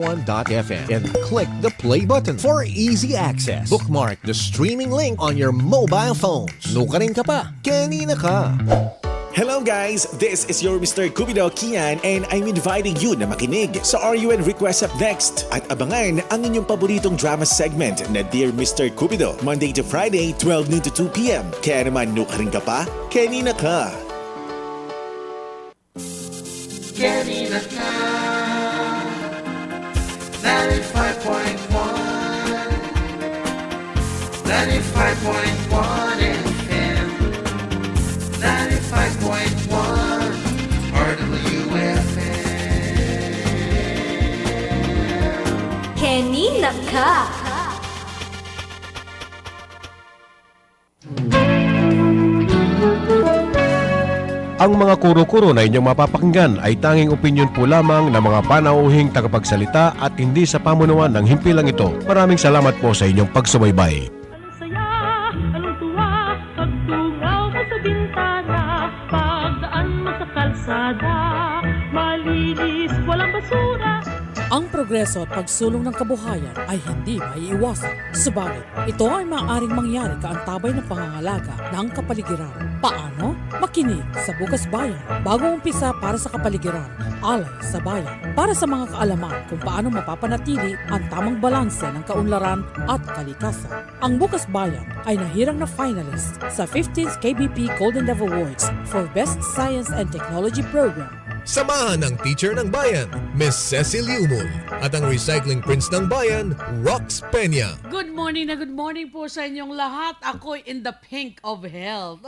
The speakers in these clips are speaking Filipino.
1.fm and click the play button for easy access. Bookmark the streaming link on your mobile phones. Nuka rin ka pa, Keni Naka. Hello guys, this is your Mr. Cupido Kian and I'm inviting you na makinig sa RUN Request Up Next at abangan ang inyong paboritong drama segment na Dear Mr. Cupido, Monday to Friday, 12 noon to 2 p.m. Kaya naman nuka rin ka pa, Keni Naka. Keni Naka 95.1 FM 95.1 RWFM Keni Naka. Ang mga kuro-kuro na inyong mapapakinggan ay tanging opinyon po lamang ng mga panauhing tagapagsalita at hindi sa pamunuan ng himpilang ito. Maraming salamat po sa inyong pagsubaybay. Anong saya, anong tuwa, pagtungaw mo sa bintana, pagdaan mo sa kalsada, malinis, walang basura. Ang progreso at pagsulong ng kabuhayan ay hindi maiiwasan. Subalit, ito ay maaaring mangyari kaantabay ng pangangalaga ng kapaligiran. Paano? Makinig sa Bukas Bayan. Bagong umpisa para sa kapaligiran, alay sa bayan. Para sa mga kaalaman kung paano mapapanatili ang tamang balanse ng kaunlaran at kalikasan. Ang Bukas Bayan ay nahirang na finalist sa 15th KBP Golden Dove Awards for Best Science and Technology Program. Samahan ng teacher ng bayan, Miss Cecile Yumul, at ang recycling prince ng bayan, Rox Peña. Good morning po sa inyong lahat. Ako'y in the pink of health.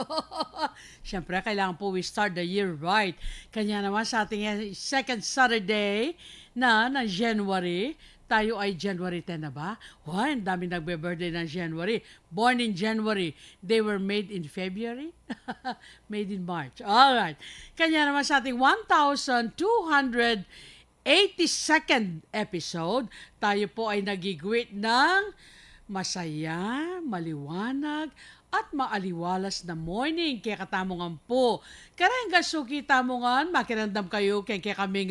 Siyempre, kailangan po we start the year right. Kanya naman sa ating second Saturday ng January, tayo ay January 10 na ba? Wow, ang dami nagbe-birthday ng January. Born in January. They were made in February? Made in March. Alright. Kanya naman sa ating 1,282nd episode, tayo po ay nagigwit ng masaya, maliwanag, at maaliwalas na morning. Kaya katamongan po. Karangga suki tamongan, makinandam kayo kaya kaming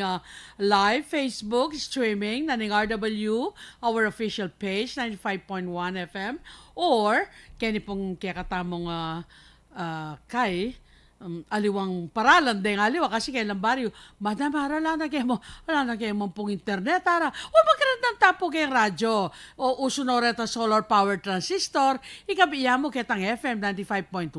live Facebook streaming na ning RW, our official page, 95.1 FM, or kaya pong kaya katamong kay aliwang paralan din aliwa kasi kay Lambario madam wala na kayo mo pong internet ara o magkarandang tapo kay radyo o uso na reta solar power transistor ikabiya mo ketang FM 95.1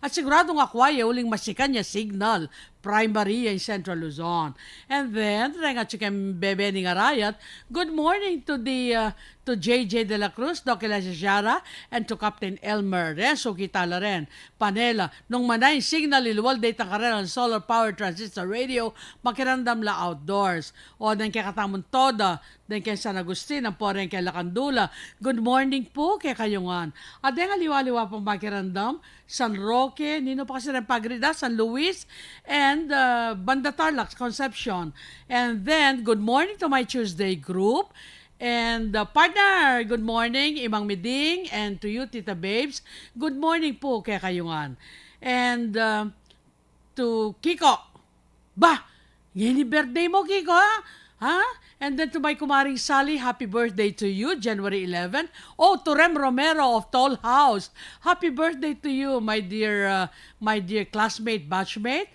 at sigurado nga kwaya uling masikan niya signal primary in Central Luzon. And then, renga chikem bebe ni Arayat, good morning to the to JJ de la Cruz, Doc Elijah Jara, and to Captain Elmer. Reso kitala rin. Panela, nung manay signal ilwal data karera ng solar power transistor radio, makirandam la outdoors. O then kay katamon toda, then kay San Agustin, ang po rin kay Lacandula. Good morning po kay kayungan. At then aliwa-liwa pong makirandam, San Roque, Nino pa kasi rin Pagrida, San Luis, and Banda Tarlac, Concepcion. And then, good morning to my Tuesday group. And partner, good morning, Imang Miding, and to you, Tita Babes. Good morning po kay kayungan. And to Kiko. Bah, yun birthday mo, Kiko, ha? Ha? And then to my kumaring Sally, happy birthday to you, January 11. Oh, to Rem Romero of Toll House, happy birthday to you, my dear classmate, batchmate.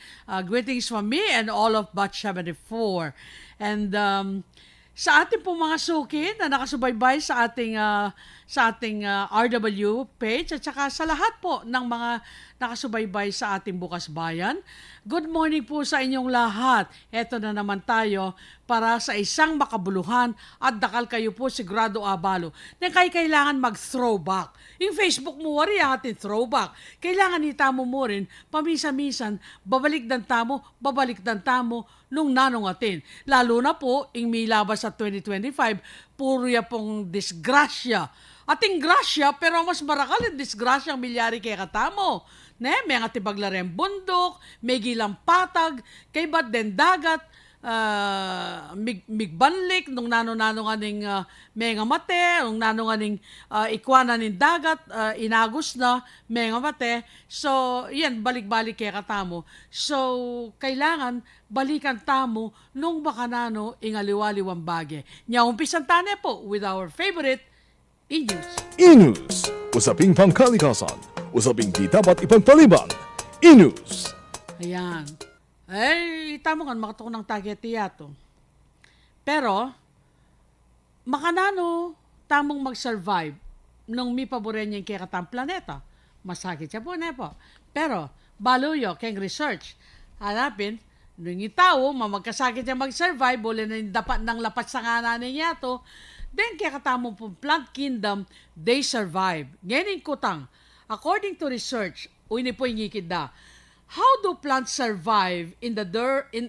Greetings from me and all of Batch 74. And sa ating pong mga suki na nakasubaybay sa ating RW page at saka sa lahat po ng mga nakasubaybay sa ating Bukas Bayan. Good morning po sa inyong lahat. Eto na naman tayo para sa isang makabuluhan at dakal kayo po sigurado abalo na kailangan mag-throwback. Yung Facebook mo wari ang ating throwback. Kailangan itamo mo rin pamisa-misan babalik dan tamo nung nanong atin. Lalo na po, yung may labas sa 2025, puro ya pong disgrasya. Ating grasya, pero mas marakal yung disgrasya ang milyari kay katamo. Ne, may nga tibaglaren bundok, may gilang patag, kay ba't den dagat, migbanlik nung nano-nano nga ning menga mate, nung nano nga ning ikwana ning dagat, inagos na menga mate. So, yan, balik-balik kaya katamo. So, kailangan balikan tamo nung makanano ingaliwaliwang bage. Nya, umpisan tane po with our favorite Inews. Inus, usaping pangkalikasan, usaping di dapat ipagpaliban. Inus. Ayan. Ay, tamo nga, makatok ng target yato. Pero, makanano tamong mag-survive nung may paboren niya kaya katang planeta. Masakit siya po na po. Pero, baluyo, keng research, hanapin, nung itao, mamagkasakit niya mag-survive, buli na dapat ng lapat sa nganan niya to, then kaya katamong po plant kingdom, they survive. Ngayon kutang, according to research, uy ni po yung ikida, how do plants survive in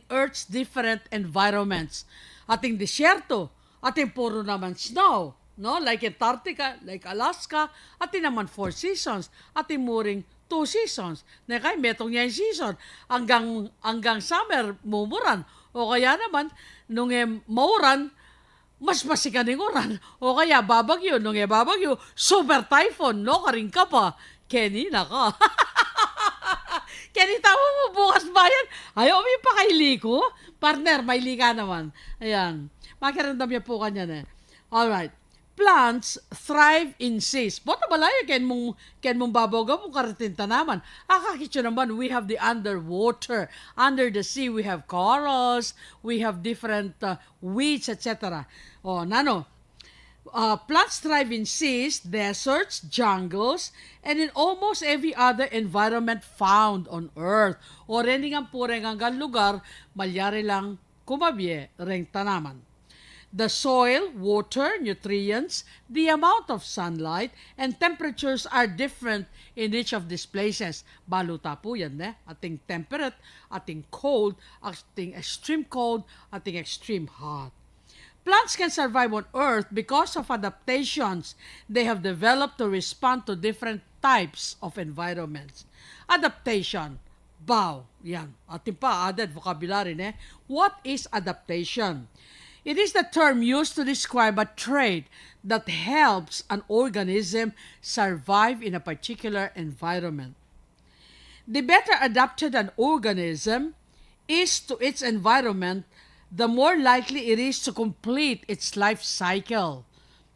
Earth's different environments? Ating disyerto, ating puro naman snow, no? Like Antarctica, like Alaska, ating naman 4 seasons, ating muring 2 seasons. Na kaya metong niya yung season, hanggang summer, mumuran. O kaya naman, nung mauran, mas masikaning oran. O kaya babagyo, nung babagyo, super typhoon, no? Karing ka pa. Keni, Naka. Keni, tama mo, bukas bayan. Ayaw, may pakaili ko. Partner, may lika naman. Ayan. Makiramdam niya po kanya na. Alright. Plants thrive in seas. Bota balaya, ken mong baboga mong karatinta naman. Akakityo naman, we have the underwater. Under the sea, we have corals, we have different weeds, etc. O, nano, plants thrive in seas, deserts, jungles, and in almost every other environment found on Earth. O rin nga po rin hanggang lugar, malyari lang kumabye ring tanaman. The soil, water, nutrients, the amount of sunlight, and temperatures are different in each of these places. Baluta po yan, ating temperate, ating cold, ating extreme cold, ating extreme hot. Plants can survive on Earth because of adaptations they have developed to respond to different types of environments. Adaptation. Bow. Yan. Ating pa added vocabulary, What is adaptation? It is the term used to describe a trait that helps an organism survive in a particular environment. The better adapted an organism is to its environment, the more likely it is to complete its life cycle.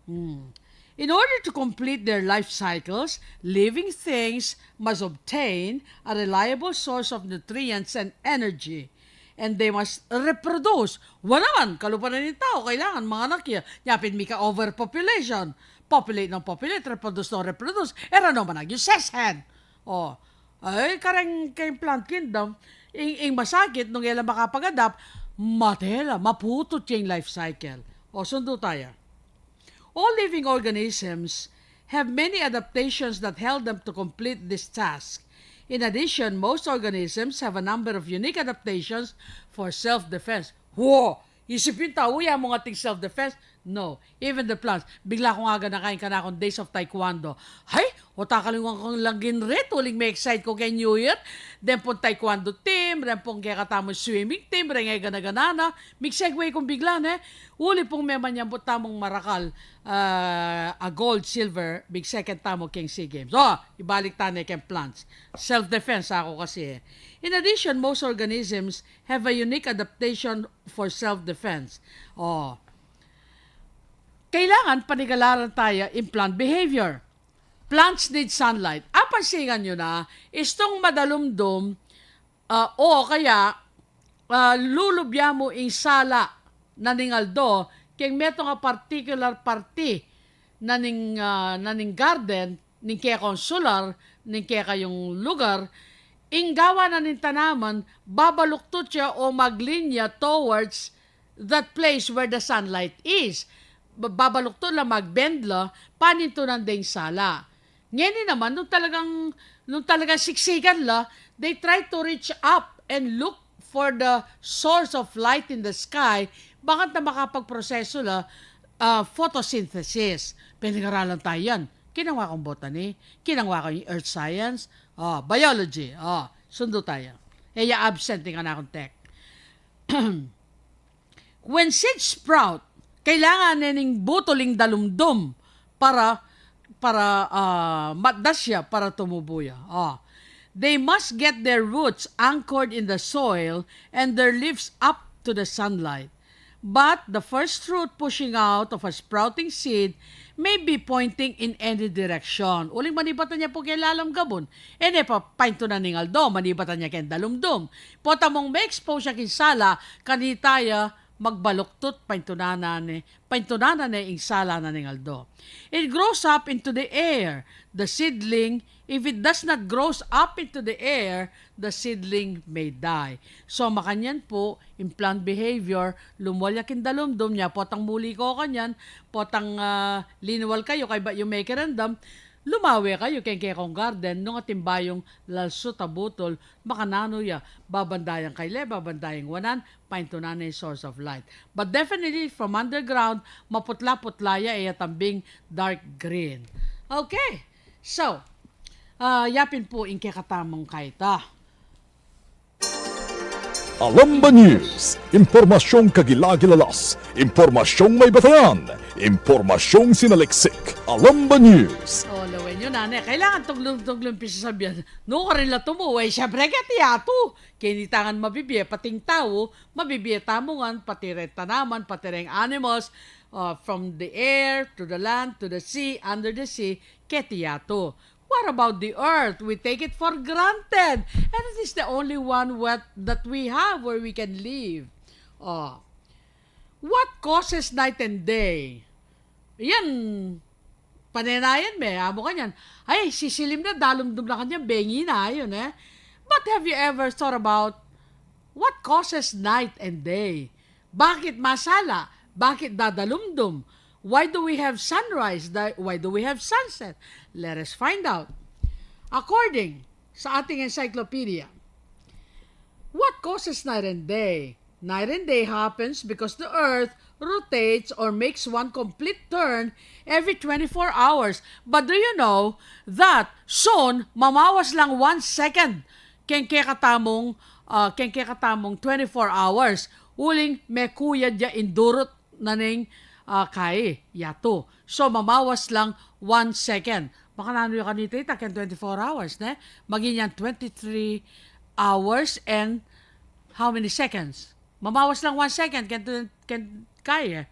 In order to complete their life cycles, living things must obtain a reliable source of nutrients and energy. And they must reproduce. Wala naman, kalupanan ng tao, kailangan mga anak yan. Yapin mika overpopulation. Populate ng populate, reproduce ng reproduce. Era naman yung seshen. O, ay, karang kayong plant kingdom, ing masakit, nung ilang makapag-adapt, matela, maputot yung life cycle. O, sundo tayo. All living organisms have many adaptations that help them to complete this task. In addition, most organisms have a number of unique adaptations for self-defense. Wow! Isipin tao, yan mga ating self-defense? No. Even the plants. Bigla ko nga nakain ka na akong Days of Taekwondo. Hay! Utakalingan kong langin rin. Tuling may excite ko kay New Year. Then po Taekwondo team. Then po kaya katamo swimming team. Then ngay gana-ganana. Mig-segue kong bigla Uli pong meman niya po tamong marakal. A gold, silver. Big second tamo king SEA Games. Ibalik tane kay plants. Self-defense ako kasi. In addition, most organisms have a unique adaptation for self-defense. Kailangan panigalaran tayo in plant behavior. Plants need sunlight. Apansingan nyo na, istong madalumdum o kaya lulubya mo ing sala na ningaldo keng meto nga particular party na ning garden, ning kaya konsular, ning kaya kayong lugar, ing gawa na ning tanaman, babaluktot siya o maglinya towards that place where the sunlight is. Babaluktot la, magbend la, paninto ng ding sala. Ngayon naman, nung talagang siksikan la, they try to reach up and look for the source of light in the sky, bakit na makapagproseso la photosynthesis. Pinag-aralan tayo yan. Kinangwa kong botany, kinangwa kong earth science, biology. Sundo tayo. Absent nga na akong tech. When seeds sprout, kailangan nining butoling dalumdum para matdasya para tumubuya. They must get their roots anchored in the soil and their leaves up to the sunlight. But the first root pushing out of a sprouting seed may be pointing in any direction. Uling manibatan niya po kay lalam gabon. Painto na ningaldo, manibatan niya kay dalumdum. Potamong may expose siya kinsala, kanitaya magbaluktot paintunana na insala na ningaldo. It grows up into the air. The seedling, if it does not grows up into the air, the seedling may die. So makanyan po, in plant behavior, lumwalyakin dalumdum niya, potang muli ko kanyan, potang linwal kayo, kay ba yung may kirandam, lumawi kayo kay kong garden, nung atimbayong lalso tabutol, makanano ya, babandayang kayle, babandayang wanan, paintunan na source of light. But definitely, from underground, maputla-putla ya, tambing dark green. Okay, so, yapin po in kakatamong kaita. Alam ba News? Impormasyong kagilagilalas, impormasyong may batayan, impormasyong sinaliksik. Alam ba News? Lawin nyo nane, kailangan tuglong-tuglong pisasabihan. No ka rin la tumuway, syempre katiyato. Kinitangan mabibiye, pating tao, mabibiye tamungan, pati rin tanaman, pati rin animals, from the air, to the land, to the sea, under the sea, ketiyato. What about the earth? We take it for granted. And it is the only one that we have where we can live. What causes night and day? Yan, panenayan me. Amo kanyan. Ay, sisilim na, dalumdum na kanyan, bengi na, yun eh. But have you ever thought about what causes night and day? Bakit masala? Bakit dadalumdum? Why do we have sunrise? Why do we have sunset? Let us find out. According sa ating encyclopedia, what causes night and day? Night and day happens because the earth rotates or makes one complete turn every 24 hours. But do you know that soon, mamawas lang 1 second keng kekatamong 24 hours. Uling may kuya dya indurot na ning kay yato. So, mamawas lang 1 second. Baka nano yung kanita ken 24 hours, ne? Maging yan 23 hours and how many seconds? Mamawas lang 1 second ken kay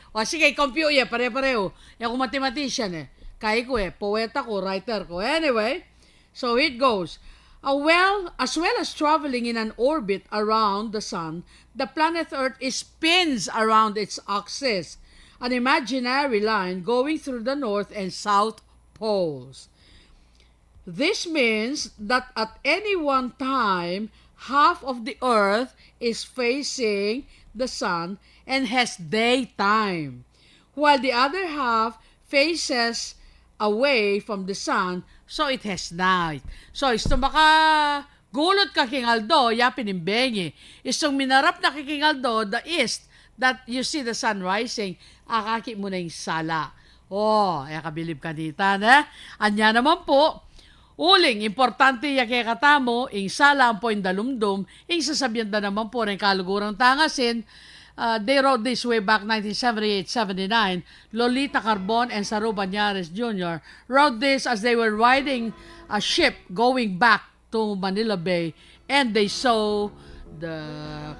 O sige, compute ya, pare-pareho. Yung mathematician Kay ko poeta ko, writer ko. Anyway, so it goes. As well as traveling in an orbit around the sun, the planet Earth spins around its axis, an imaginary line going through the north and south poles. This means that at any one time, half of the Earth is facing the sun and has daytime, while the other half faces away from the sun, so it has night. So, isto maka gulot ka kingaldo, yapin imbengi. Istong minarap na kikingaldo, the east, that you see the sun rising, akaki mo na yung sala. Kabilib ka dita, na? Anya naman po, uling, importante ya kay katamo, ing sala ang po yung dalumdum, ing sasabihan na naman po ng kalugurang tangasin. They wrote this way back 1978-79. Lolita Carbon and Saru Banyares Jr. wrote this as they were riding a ship going back to Manila Bay, and they saw the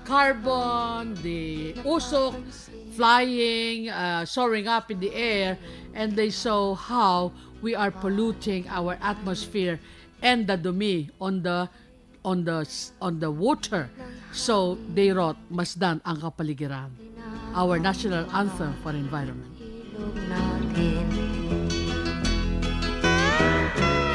carbon, the usok flying, soaring up in the air, and they saw how we are polluting our atmosphere and the dumi on the water. So they wrote Masdan ang Kapaligiran, our national anthem for environment.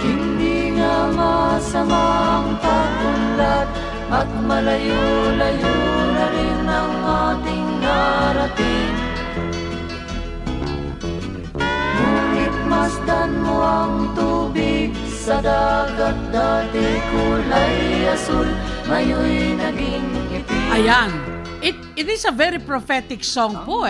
Hindi nga masamang pag-unlad at malayo-layo na rin ang ating narating. Ngunit masdan mo ang tubig sa dagat, dati kulay asul, ngayon'y naging itim. Ayan, it is a very prophetic song po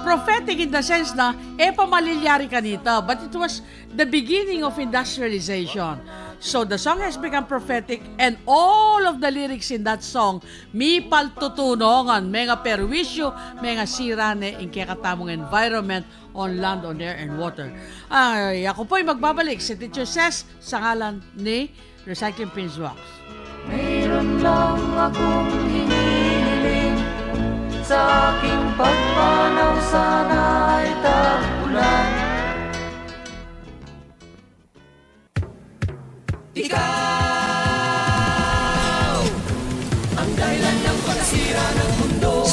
Prophetic in the sense na, pamalilyari ka nito, but it was the beginning of industrialization. So the song has become prophetic and all of the lyrics in that song mi paltutunongan, mga perwisyo, mga sirane, in kakatamong environment on land, on air, and water. Ay, ako po'y magbabalik si Teacher Ces sa ngalan ni Recycling Prince Wax. Mayroon lang akong hinihiling, sa aking pagpanaw sana ay tagulan.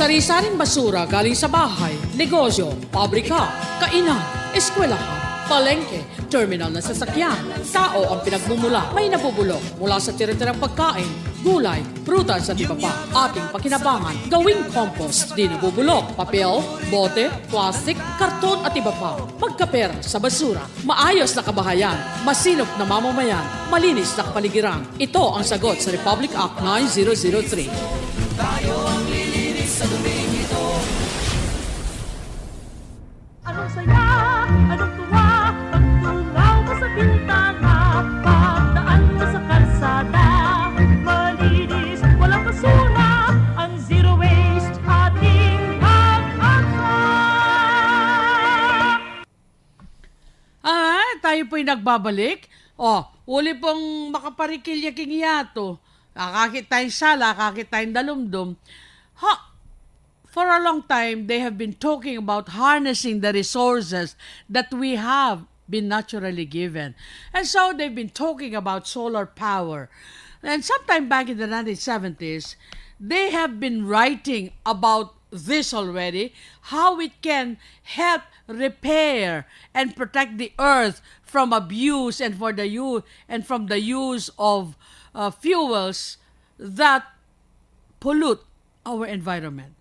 Sari-saring basura galing sa bahay, negosyo, pabrika, kainan, eskwelahan, palengke, terminal na sasakyan. Tao ang pinagmumula, may nabubulok mula sa tira-tirang pagkain, gulay, prutas at iba pa. Ating pakinabangan, gawing compost, di nabubulok, papel, bote, plastic, karton at iba pa. Magkapera sa basura, maayos na kabahayan, masinop na mamamayan, malinis na kapaligiran. Ito ang sagot sa Republic Act 9003. Anong saya, anong tuwa, pagtungaw mo sa bintana, pagdaan mo sa kalsada, malinis, walang basura, ang zero waste ating pag-asa. Tayo po'y nagbabalik. Uli pong makaparikilya king yato. Kakakit tayong sala, kakakit tayong dalumdum. For a long time, they have been talking about harnessing the resources that we have been naturally given. And so they've been talking about solar power. And sometime back in the 1970s, they have been writing about this already, how it can help repair and protect the earth from abuse and from the use of fuels that pollute our environment.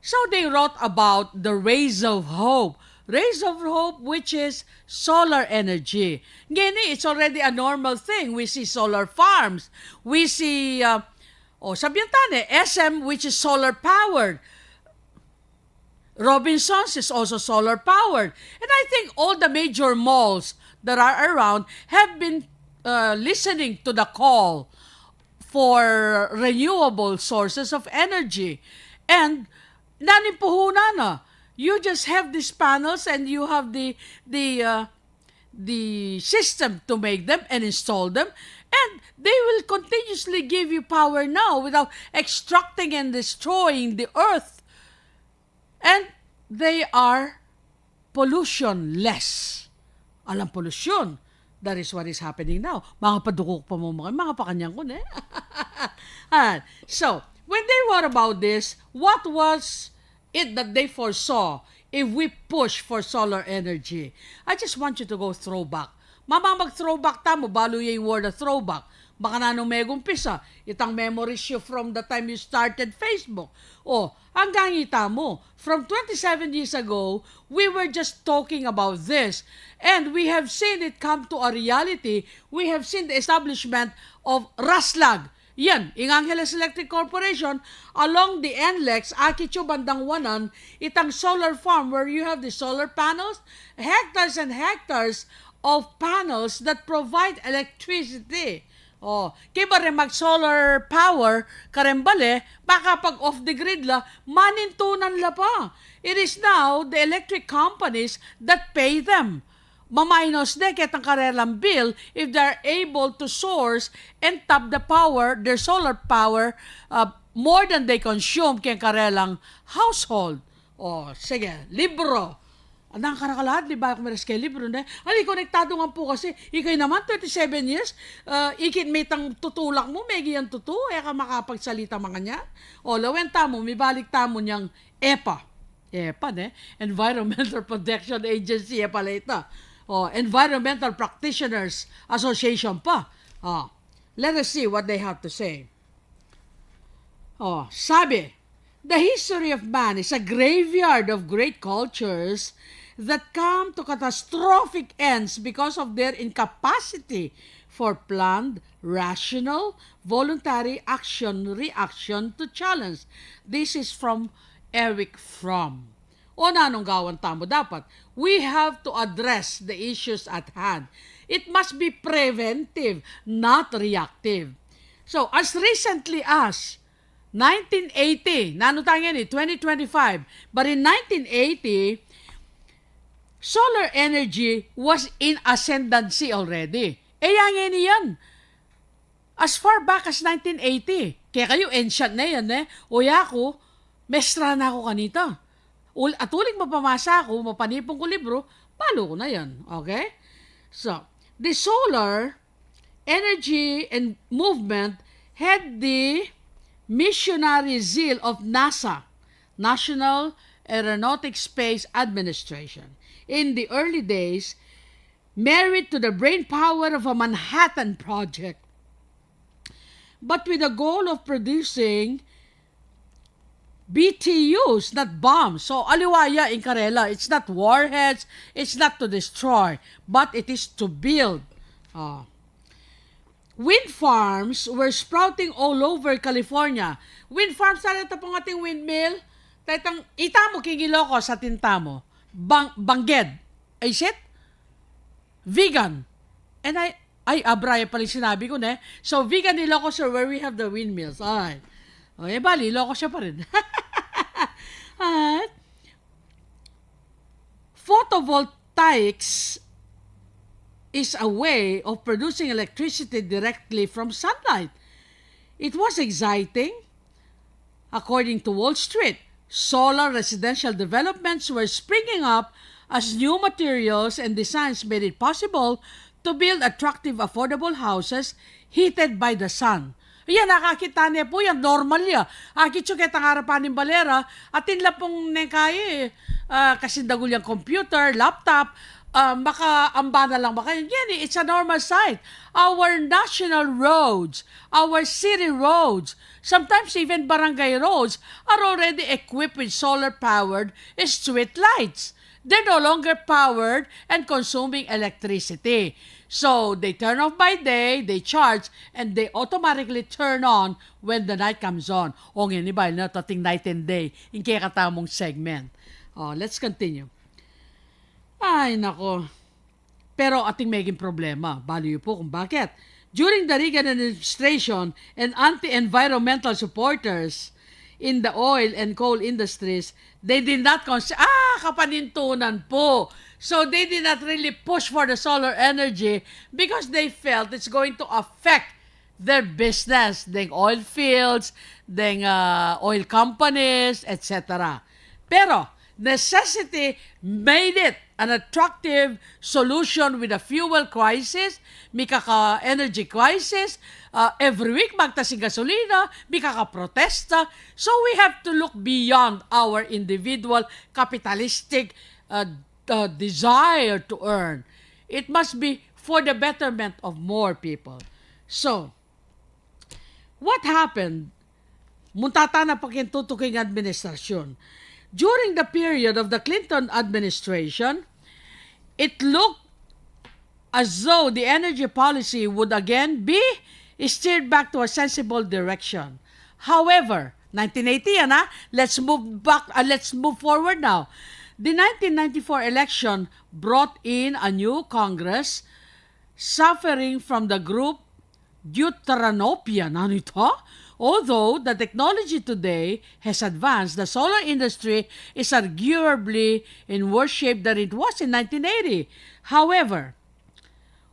So they wrote about the rays of hope. Rays of hope, which is solar energy. Keni, it's already a normal thing. We see solar farms. We see, sabihan tane, SM, which is solar powered. Robinsons is also solar powered. And I think all the major malls that are around have been listening to the call for renewable sources of energy. And nanipuhunan na. You just have these panels and you have the system to make them and install them, and they will continuously give you power now without extracting and destroying the earth. And they are pollution-less. Alam, pollution. That is what is happening now. Mga padukok pa mo mga pakanyang ko, So, when they wrote about this, what was it that they foresaw if we push for solar energy? I just want you to go throwback. Mama, mag-throwback tamo, balo yung word na throwback. Baka na nung may gumpisa, itang memories you from the time you started Facebook. Hanggang ita mo, from 27 years ago, we were just talking about this. And we have seen it come to a reality. We have seen the establishment of RASLAG. Yan, Angeles Electric Corporation, along the NLEX, Akicho Bandang Wanan, itang solar farm where you have the solar panels, hectares and hectares of panels that provide electricity. Kiba rin mag-solar power, karembale, baka pag off the grid la, manintunan la pa. It is now the electric companies that pay them. Mamainos de ketang karelang bill if they're able to source and tap the power, their solar power, more than they consume kaya karelang household. Sige, libro. Anang karakalat, di ba ako meres kay libro na? Konektado nga po kasi, ikay naman, 27 years, ikit may tang tutulak mo, may giyang tutu, ka makapagsalita mga niya. Lawen tamo, may balik tamo niyang EPA. EPA, Environmental Protection Agency, pala ito. Environmental Practitioners Association pa. Let us see what they have to say. Sabi, the history of man is a graveyard of great cultures that come to catastrophic ends because of their incapacity for planned, rational, voluntary reaction to challenge. This is from Eric Fromm. O nanong gawan tamo dapat? We have to address the issues at hand. It must be preventive, not reactive. So, as recently as 1980, nano tayo yan 2025, but in 1980, solar energy was in ascendancy already. Yang yan. As far back as 1980. Kaya kayo, ancient na yan Uya ko, mestra na ako kanita. At uling mapamasa ako, mapanipong ko libro, palo ko na yan. Okay? So, the solar energy and movement had the missionary zeal of NASA, National Aeronautic Space Administration. In the early days, married to the brain power of a Manhattan Project, but with the goal of producing BTUs, not bombs. So, aliwaya in Karela, it's not warheads, it's not to destroy, but it is to build. Wind farms were sprouting all over California. Wind farms, sana ito pong ating windmill. Itamo kingiloko sa tintamo. Bangged. Is it? Vegan. And abraya pala sinabi ko So, vegan Ilocos are where we have the windmills. Alright. Bali, Ilocos siya pa rin. At photovoltaics is a way of producing electricity directly from sunlight. It was exciting. According to Wall Street, solar residential developments were springing up as new materials and designs made it possible to build attractive, affordable houses heated by the sun. Yan, nakakita niya po yan, normal ya. Akit yung kitang harapan ng balera, atin lang pong nekaya kasi dagul yung computer, laptop, makaamba na lang baka. Yan, it's a normal sight. Our national roads, our city roads, sometimes even barangay roads are already equipped with solar-powered street lights. They're no longer powered and consuming electricity. So, they turn off by day, they charge, and they automatically turn on when the night comes on. O nga ni ba, tating night and day, in kaya katamong segment. Let's continue. Ay, nako. Pero ating maging problema. Baliw po kung bakit. During the Reagan administration and anti-environmental supporters in the oil and coal industries, they did not kapanintunan po. So they did not really push for the solar energy because they felt it's going to affect their business, the oil fields, the oil companies, etc. Pero necessity made it an attractive solution with a fuel crisis, may kaka-energy crisis, every week magtasing gasolina, may kaka-protesta. So we have to look beyond our individual capitalistic desire to earn. It must be for the betterment of more people. So, what happened? Muntata na pakintutuking administrasyon. During the period of the Clinton administration, it looked as though the energy policy would again be steered back to a sensible direction. However, 1980 let's move forward now. The 1994 election brought in a new Congress suffering from the group Deuteranopia. Although the technology today has advanced, the solar industry is arguably in worse shape than it was in 1980. However,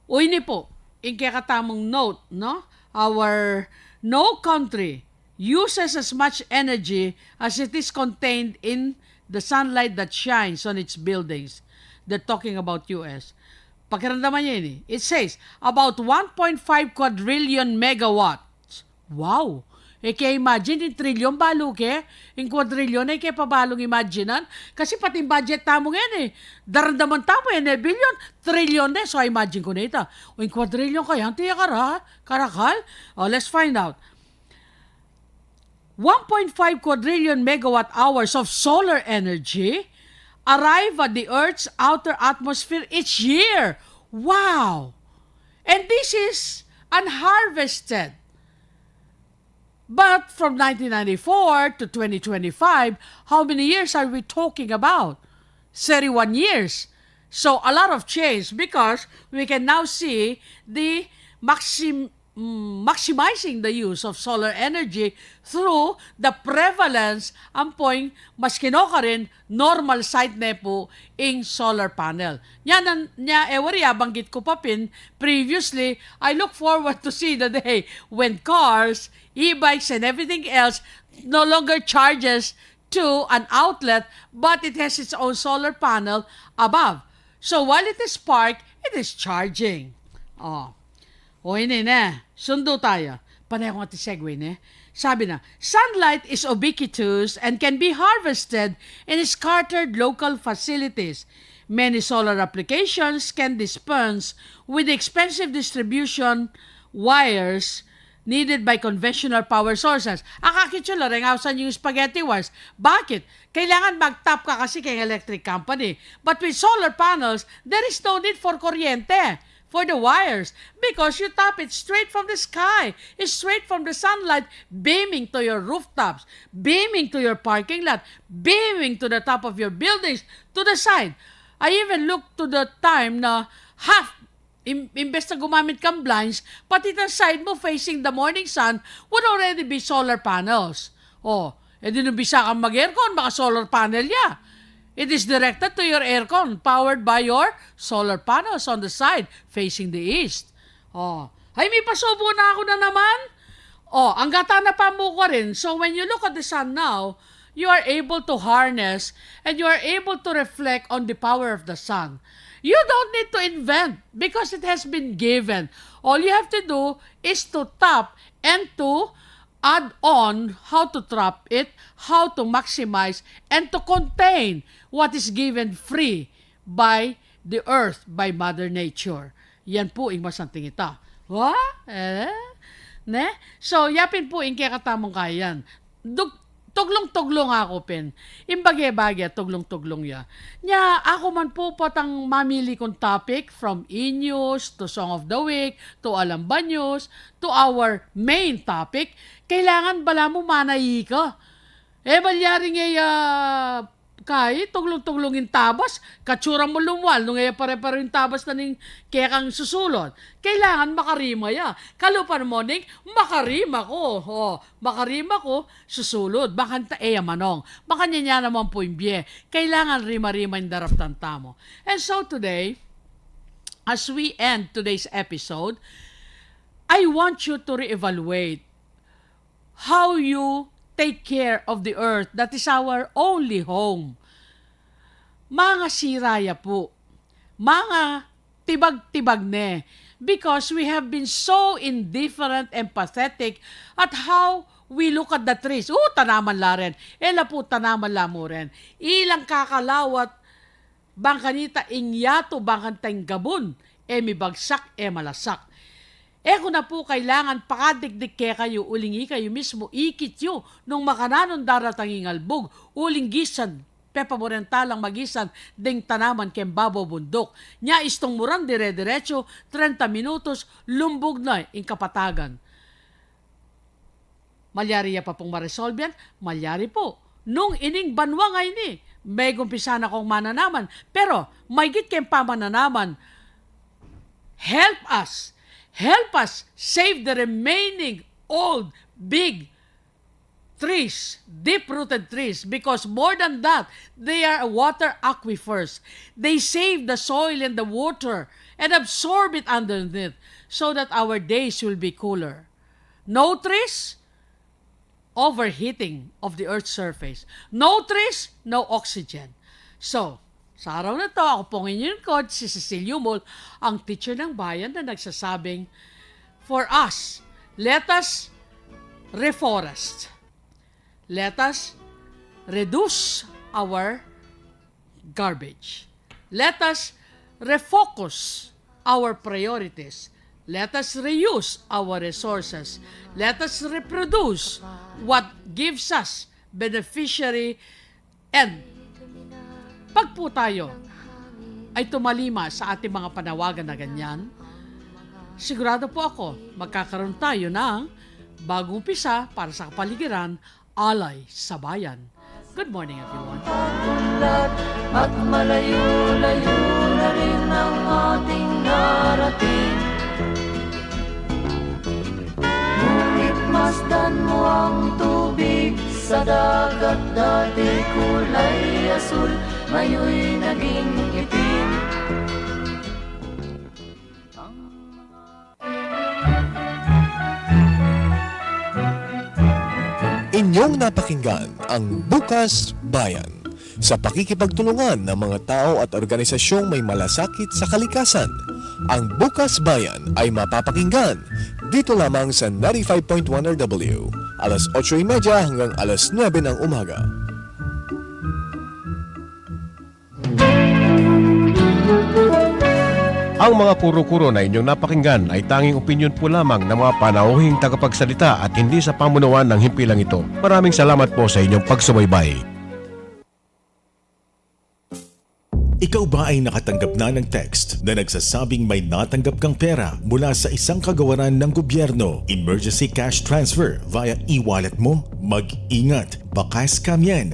in kakatamong note, no country uses as much energy as it is contained in the sunlight that shines on its buildings. They're talking about US. Pakiramdaman niya yun. It says, about 1.5 quadrillion megawatts. Wow! Kaya imagine, in trillion balo in quadrillion, kaya pabalong imaginean. Kasi pati budget tamo ngayon darandaman tamo billion, trillion So I imagine ko na ito. In quadrillion kaya, tiya karakal? Let's find out. 1.5 quadrillion megawatt hours of solar energy arrive at the Earth's outer atmosphere each year. Wow! And this is unharvested. But from 1994 to 2025, how many years are we talking about? 31 years. So a lot of change because we can now see the maximizing the use of solar energy through the prevalence ampoing mas kinoka rin normal site na po in solar panel. Yan nya ewari banggit ko pa pin previously, I look forward to see the day when cars, e-bikes and everything else no longer charges to an outlet but it has its own solar panel above. So while it is parked, it is charging. O ini na, sundo tayo. Panay ko nga segue na. Sabi na, sunlight is ubiquitous and can be harvested in scattered local facilities. Many solar applications can dispense with the expensive distribution wires needed by conventional power sources. Akakitsula rin awasan yung spaghetti wires. Bakit? Kailangan mag-tap ka kasi kay electric company. But with solar panels, there is no need for kuryente for the wires because you tap it straight from the sky. It's straight from the sunlight beaming to your rooftops, beaming to your parking lot, beaming to the top of your buildings, to the side. I even look to the time na half imbes na gumamit kang blinds, pati the side mo facing the morning sun would already be solar panels. Edi nung bisa kang mag-aircon, baka solar panel ya. It is directed to your aircon, powered by your solar panels on the side facing the east. Ay, may pasubo na ako na naman. Ang gata na pa mo ko rin. So when you look at the sun now, you are able to harness and you are able to reflect on the power of the sun. You don't need to invent because it has been given. All you have to do is to tap and to add on how to trap it, how to maximize, and to contain what is given free by the earth, by Mother Nature. Yan po ang masanting ita. Ne? So, yapin po ang kaya katamong kayan. Tuglong-tuglong ako, pen. Imbage-bage, tuglong-tuglong ya. Nya, ako man po patang mamili kong topic from e-news to Song of the Week to Alam Ba News to our main topic. Kailangan bala mo manayi ka. Balyari nga kahit tuglong-tuglongin tabas, katsura mo lumwal, nung pare-pare yung tabas na ning kaya kang susulod. Kailangan makarima ya. Kalupan mo ning, makarima ko. Makarima ko, susulod. Bakanta manong. Baka niya naman po yung biye. Kailangan rima-rima yung daraptan tamo. And so today, as we end today's episode, I want you to reevaluate how you take care of the earth that is our only home. Mga siraya po. Mga tibag-tibag ne. Because we have been so indifferent and pathetic at how we look at the trees. Tanaman la rin. Ela po tanaman la mo rin. Ilang kakalawat bangkanita ingyato bangkantang gabon. Mi bagsak, malasak. Kung na po kailangan pakadikdik kayo, ulingi kayo mismo, ikit yo, nung makananon daratang albog, uling gisan, pepaborentalang magisan, ding tanaman kembabo bundok. Nya istong muran dire-diretso, 30 minutos, lumbog na in kapatagan. Malyari ya pa pong maresolve yan? Malyari po. Nung ining banwa ngay ni, may gumpisa na kong mananaman, pero may git kayong pamananaman. Help us save the remaining old, big trees, deep-rooted trees, because more than that, they are water aquifers. They save the soil and the water and absorb it underneath so that our days will be cooler. No trees, overheating of the earth's surface. No trees, no oxygen. So, sa araw na to, ako pong inyong coach, si Cecile Yumul, ang teacher ng bayan na nagsasabing, for us, let us reforest. Let us reduce our garbage. Let us refocus our priorities. Let us reuse our resources. Let us reproduce what gives us beneficiary and pag po tayo ay tumalima sa ating mga panawagan na ganyan, sigurado po ako magkakaroon tayo ng Bago umpisa, para sa kapaligiran, alay sa bayan. Good morning, everyone. Pagkulat at malayo-layo na rin ang ating narating. Ngunit masdan mo ang tubig sa dagat, dati kulay asul, ngayon'y naging itim. Inyong napakinggan ang Bukas Bayan sa pakikipagtulungan ng mga tao at organisasyong may malasakit sa kalikasan. Ang Bukas Bayan ay mapapakinggan dito lamang sa 95.1 RW, alas 8:30 hanggang alas 9 ng umaga. Ang mga kuro-kuro na inyong napakinggan ay tanging opinyon po lamang ng mga panauhing tagapagsalita at hindi sa pamunuan ng himpilang ito. Maraming salamat po sa inyong pagsubaybay. Ikaw ba ay nakatanggap na ng text na nagsasabing may natanggap kang pera mula sa isang kagawaran ng gobyerno, emergency cash transfer via e-wallet mo? Mag-ingat, baka scam yan.